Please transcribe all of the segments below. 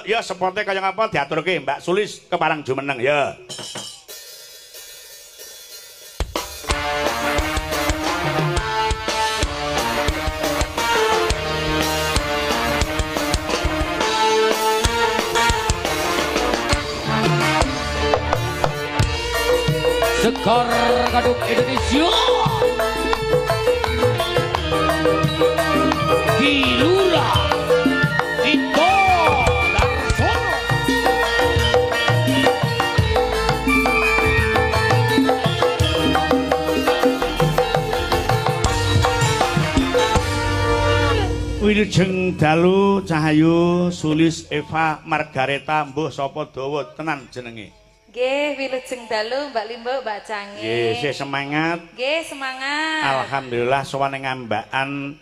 Ya sepote kaya ngapa diaturke Mbak Sulis keparang jumeneng ya. Sekar Kaduk Indonesia Kilura Ito Darsono Wilujeng dalu Cahayu Sulis Eva Margareta mbuh sapa dawa tenan jenenge. Nggih, wilujeng dalu Mbak Limbo, Mbak Cange. Nggih, sih semangat. Nggih, semangat. Alhamdulillah sowan ing ngambakan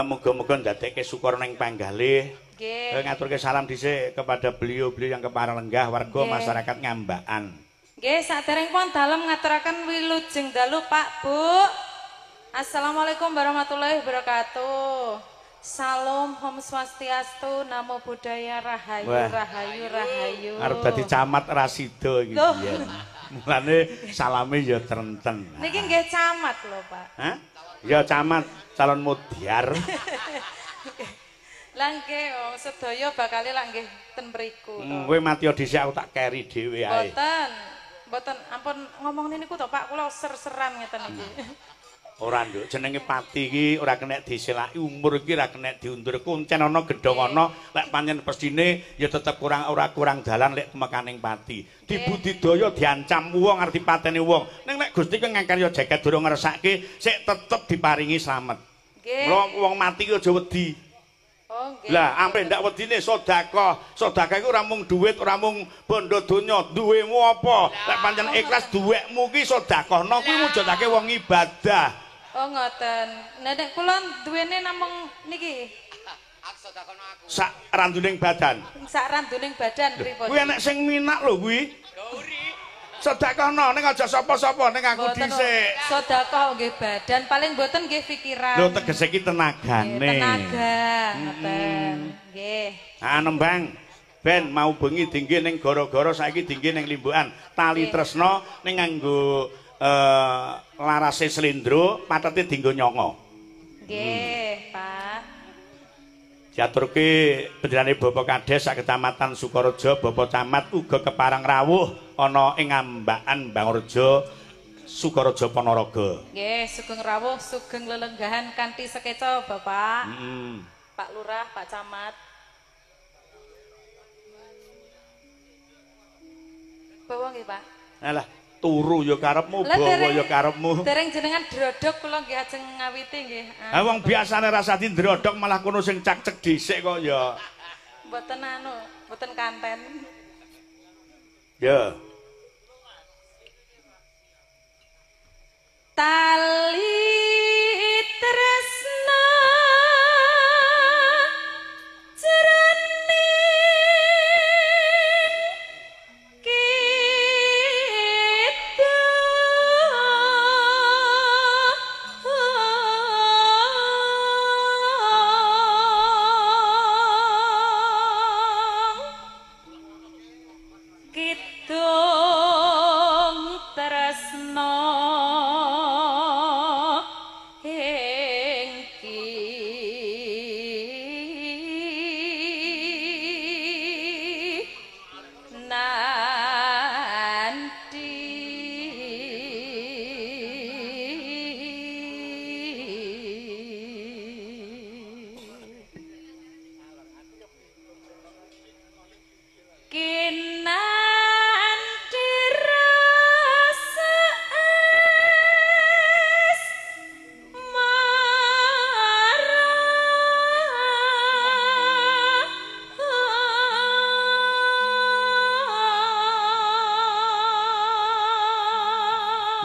muga-muga ndadekke syukur ning panggalih. Nggih. Ngaturke salam dhisik kepada beliau-beliau yang kepareng lenggah warga masyarakat ngambakan. Nggih, saderengipun dalem ngaturaken wilujeng dalu Pak Bu. Assalamualaikum warahmatullahi wabarakatuh. Salam Om Swastiastu, Namo Buddhaya, Rahayu, Wah. Rahayu, Rahayu. Arep dadi camat Rasido iki Loh. biyen. Mulane salame ya trenten. Niki nggih camat lho, Pak. Hah? Ya camat calon mudyar. Lah nggih, oh, sedaya bakal lak nggih ten mriku. Kowe mati dhisik aku tak keri dhewe ae. Mboten. Mboten ampun ngomong niku to, Pak, kula ser-seran ngeten iki. Ora nduk, jenenge pati iki ora kena diselaki, umur iki ora kena diundur. Kuncen ana gedhong ana, lek pancen pesine ya tetep ora kurang dalan lek mekaning pati. Dibudidaya diancam wong arep dipateni wong. Ning nek Gusti ku ngangkarya jagat durung ngersake, sik tetep diparingi slamet. Nggih. Wong mati ku aja wedi. Oh, nggih. Lah, ampe ndak wedine sedekah. Sedekah iku ora mung dhuwit, ora mung bondo donya, duwemu apa? Lek pancen ikhlas duwekmu ki sedekahno kuwi mujudake wong ibadah. Oh ngoten. Nek kula duwene namung niki. Sak randuning badan. Sak randuning badan pripun? Kuwi enek sing minak lho kuwi. Sedekahno ning aja sapa-sapa ning aku dhisik. Sedekah nggih badan, paling mboten nggih pikiran. Lho tegese iki tenagane. Tenaga, ngoten. Nggih. Ah nembang ben mau bengi dingge ning gara-gara saiki dingge ning Limbukan. Tali tresna ning nganggo larase slendro patete dienggo nyanga. Nggih, Pak. Diaturke benderane Bapak Kades sak Kecamatan Sukorejo, Bapak Camat uga keparang rawuh ana ing Ambakan Bangrejo, Sukorejo Ponorogo. Nggih, sugeng rawuh, sugeng lelenggahan kanthi sekeca, Bapak. Pak Lurah, Pak Camat. Bawa nggih, Pak. Alah, turu ya karepmu, bawa ya karepmu. Dereng jenengan drodhok kula nggih ajeng ngawiti nggih. Ha wong biasane rasane ndrodhok malah kono sing cak-cek dhisik kok ya. Mboten anu, mboten kanten. Ya. Tali tresna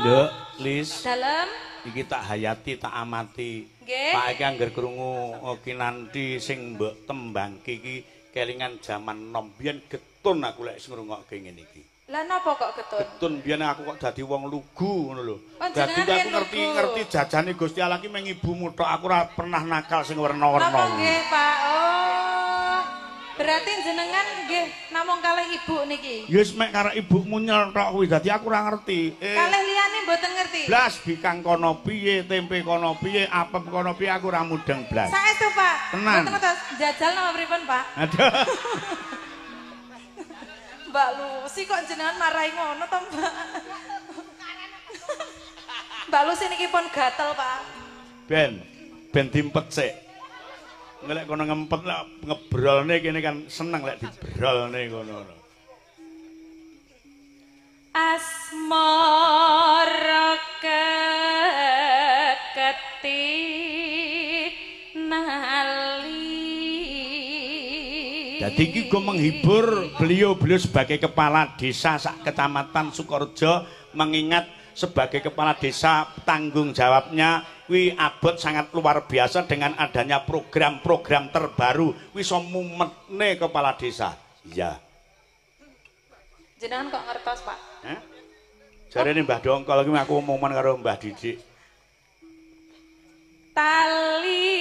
Nduk, Lis. Dalem. Iki tak hayati, tak amati. Nggih. Pak iki angger krungu kinanthi sing mbok tembangke iki kelingan jaman nom. Biyen getun aku lek ngrungokke ngene iki. Lah napa kok getun? Getun biyen aku kok dadi wong lugu ngono lho. Panjenengan Dadi aku yen ngerti jajane Gusti Allah ki mung ibumu tok, aku ora pernah nakal sing werna-werna. Napa nggih, Pak? Oh. Berarti jenengan nggih namung kalih ibu niki. Ya wis mek karo ibumu nyelthok kuwi dadi aku ora ngerti. Kalih liyane mboten ngerti. Blas bikang kono piye, tempe kono piye, apem kono piye aku ora mudeng blas. Saestu, Pak. Tenan. Mboten ngertos jajal napa pripun, Pak? Aduh. Mbak Lucy kok jenengan marahi ngono to, Mbak? Mbak Lucy niki pun gatel, Pak. Ben dimpet sik. Ngelek kono ngempet lek ngebrolne kene kan seneng lek dibrolne kono. Asmara keketi nali. Jadi iki go menghibur beliau sebagai kepala desa sak kecamatan Sukorejo, mengingat sebagai kepala desa tanggung jawabnya kuwi abot sangat luar biasa dengan adanya program-program terbaru iso mumetne kepala desa. Iya. Jenengan kok ngertos, Pak? Hah? Jarene Mbah Dongkol iki aku omongan karo Mbah Didik. Tali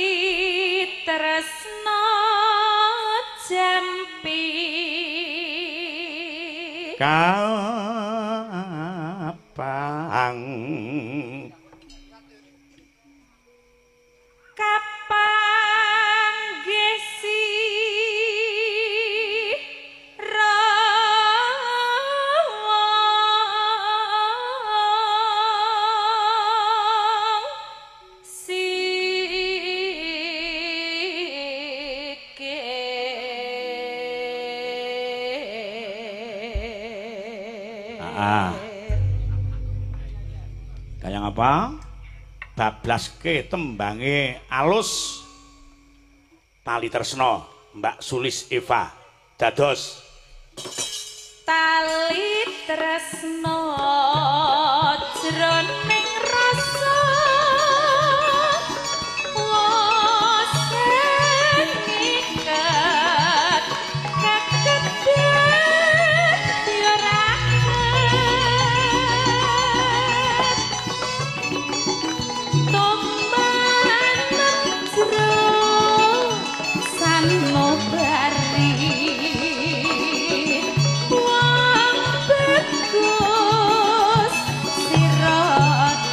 tresno jampi Kapang gesi Kayang apa? Bablaske tembange alus tali tresno Mbak Sulis Eva dados tali tresno jroning rasa wosen iket kekedhet yoraket tomban jero sanobari wong bagus sira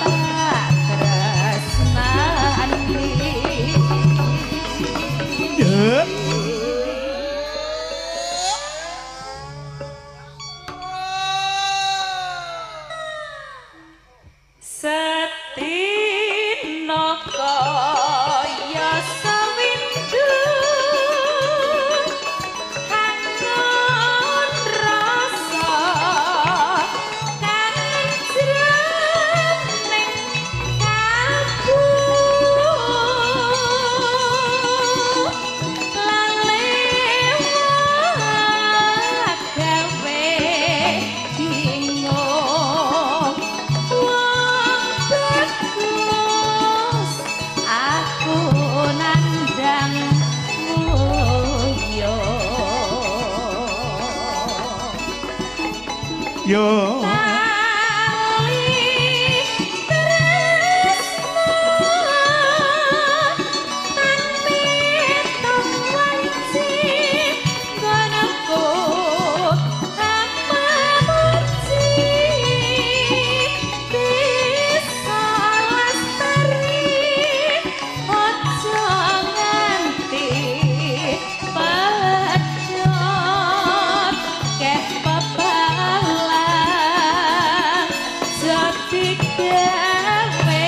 tak tresnani. Setino kaya sawindu kangen rasa kangen jroning kalbu lalewat gawe bingung wong bagus aku nandang mulya yo tali tresno tanpi tangwanci gonoku amamuci bisa lestari ojo nganti pecot keh pepalang jadi gawe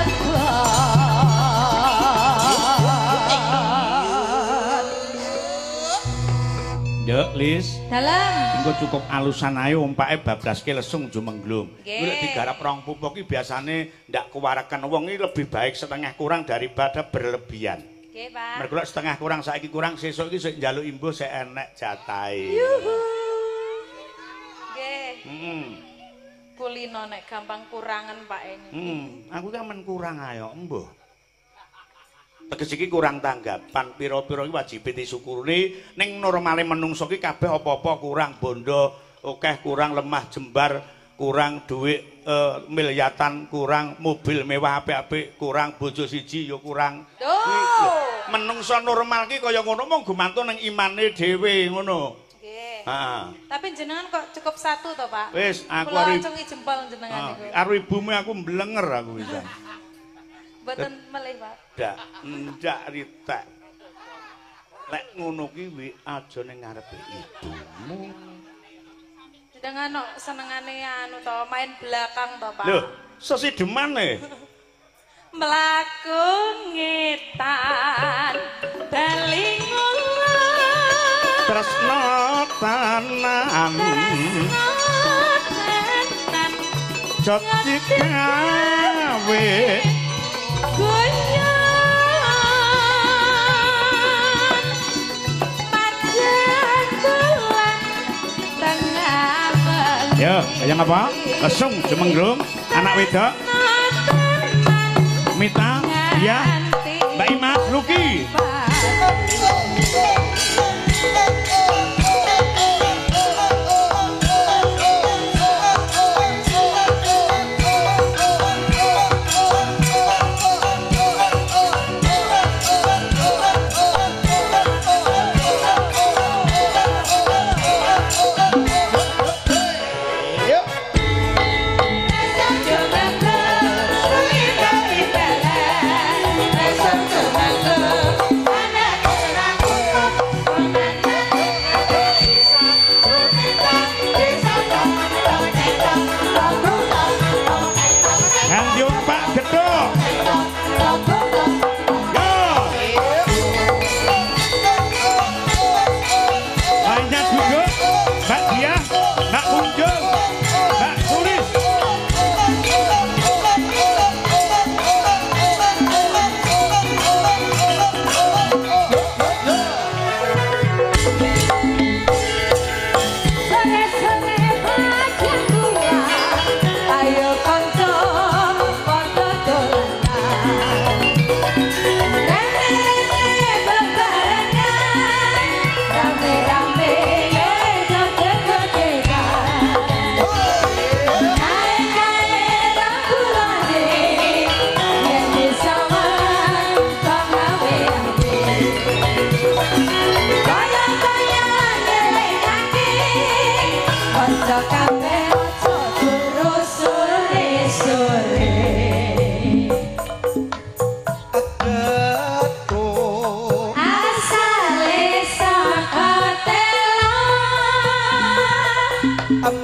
abot. Nduk Lis Dalam engko cukup alusan ae ompake bablaske lesung jumenglung. Nggih. Kuwi lek digarap rong pupu ki biasane ndak kuwareken wong iki lebih baik setengah kurang daripada berlebihan. nggih, Pak. Mergo lek setengah kurang saiki kurang sesuk iki sik njaluk imbuh sik enek jatahe. Nggih, kulino nek gampang kurangan Pak ini. Aku kan men kurang ayo embuh. Teges iki kurang tanggapan pira-pira iki wajib disyukuri ning normale menungso iki kabeh apa-apa kurang bondo, akeh kurang lemah jembar, kurang dhuwit miliatan, kurang mobil mewah apik-apik, kurang bojo siji ya kurang. Tuh. menungso normal ki kaya ngono mung gumantung ning imane dhewe ngono. Nggih. Heeh. Tapi jenengan kok cukup satu toh, Pak? Wis aku Kula arep acungi jempol jenengan niku. karo ibumu aku mblenger aku bisa. Mboten melih, Pak. Ndak ritek. Lek ngono ki wi aja ning ngarepe ibumu. Jenengan kok senengane anu to, main belakang to, Pak. Lho, sesidemane. Mlaku ngetan dalingono Tresno tanan jot digawe goyang pajantulan tengah ya kaya ngapa lesung jemengrung anak wedok Mita ya Mbak Imas Luki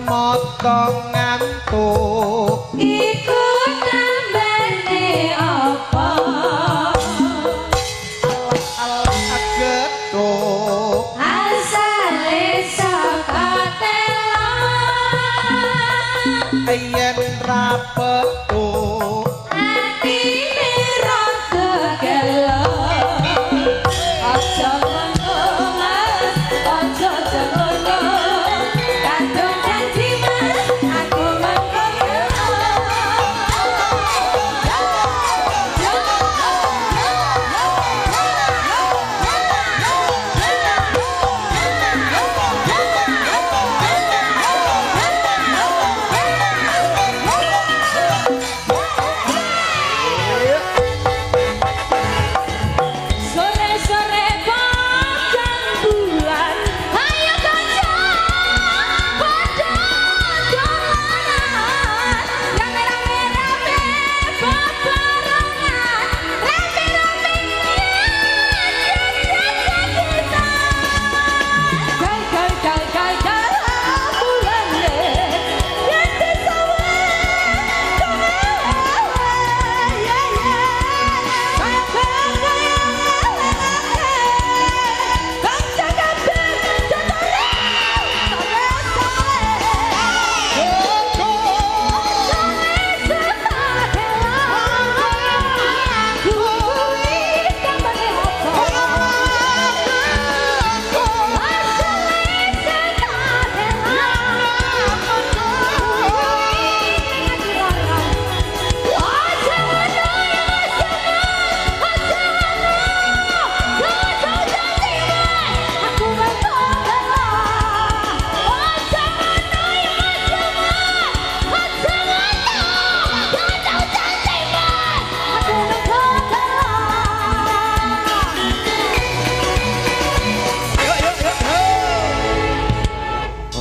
Motong ngantuk iku tambane apa getuk asale saka tela yen ra petuk atine rada gelo aja ngono mas aja ngono kadung janji mas aku mengko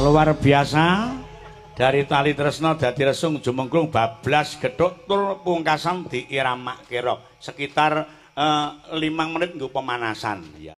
luar biasa dari tali tresno dadi resung jumengklung bablas gethuk tur pungkasan diiramakke rock sekitar 5 menit nggo pemanasan ya.